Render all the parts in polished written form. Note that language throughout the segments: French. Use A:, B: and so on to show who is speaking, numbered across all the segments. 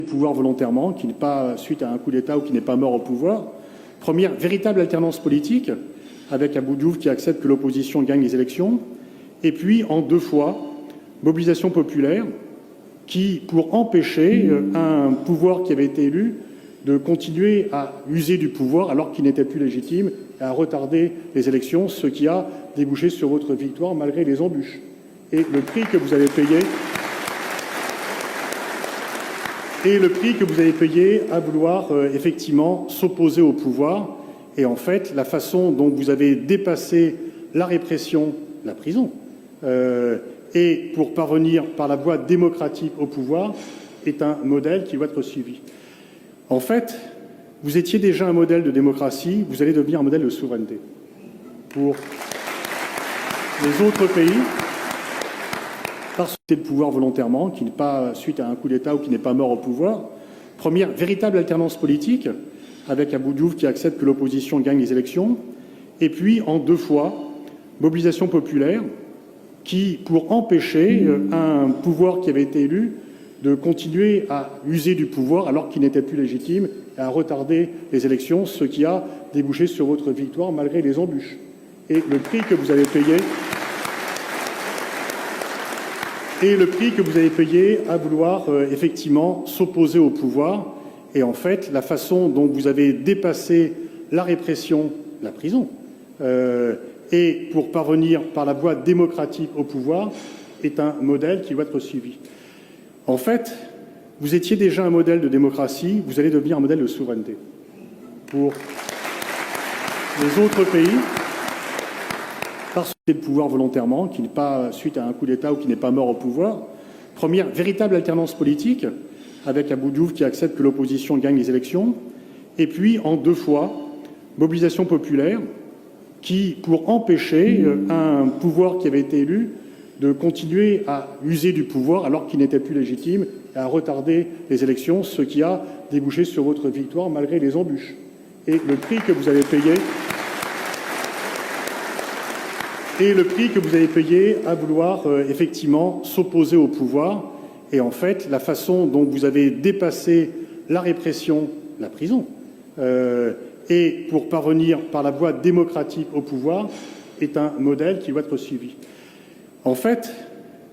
A: pouvoir volontairement, qui n'est pas suite à un coup d'État ou qui n'est pas mort au pouvoir. Première véritable alternance politique, avec Abou Diouf qui accepte que l'opposition gagne les élections. Et puis, en 2 fois, mobilisation populaire qui, pour empêcher un pouvoir qui avait été élu de continuer à user du pouvoir alors qu'il n'était plus légitime et à retarder les élections, ce qui a débouché sur votre victoire malgré les embûches. Et le prix que vous avez payé... à vouloir effectivement s'opposer au pouvoir. Et en fait, la façon dont vous avez dépassé la répression, la prison, et pour parvenir par la voie démocratique au pouvoir, est un modèle qui doit être suivi. En fait, vous étiez déjà un modèle de démocratie, vous allez devenir un modèle de souveraineté. Pour les autres pays, parce que le pouvoir volontairement, qui n'est pas suite à un coup d'État ou qui n'est pas mort au pouvoir. Première véritable alternance politique, avec Abou Diouf qui accepte que l'opposition gagne les élections. Et puis, en 2 fois, mobilisation populaire qui, pour empêcher un pouvoir qui avait été élu de continuer à user du pouvoir alors qu'il n'était plus légitime et à retarder les élections, ce qui a débouché sur votre victoire malgré les embûches. Et le prix que vous avez payé... à vouloir effectivement s'opposer au pouvoir. Et en fait, la façon dont vous avez dépassé la répression, la prison, et pour parvenir par la voie démocratique au pouvoir, est un modèle qui doit être suivi. En fait, vous étiez déjà un modèle de démocratie, vous allez devenir un modèle de souveraineté. Pour les autres pays, parce que le pouvoir volontairement, qui n'est pas suite à un coup d'État ou qui n'est pas mort au pouvoir. Première véritable alternance politique, avec Abou Diouf qui accepte que l'opposition gagne les élections. Et puis, en 2 fois, mobilisation populaire qui, pour empêcher un pouvoir qui avait été élu de continuer à user du pouvoir alors qu'il n'était plus légitime et à retarder les élections, ce qui a débouché sur votre victoire malgré les embûches. Et le prix que vous avez payé... à vouloir effectivement s'opposer au pouvoir. Et en fait, la façon dont vous avez dépassé la répression, la prison, et pour parvenir par la voie démocratique au pouvoir, est un modèle qui doit être suivi. En fait,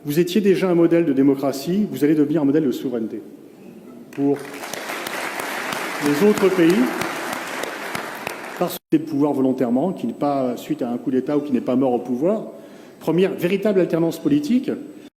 A: vous étiez déjà un modèle de démocratie, vous allez devenir un modèle de souveraineté. Pour les autres pays, parce que le pouvoir volontairement, qui n'est pas suite à un coup d'État ou qui n'est pas mort au pouvoir. Première véritable alternance politique,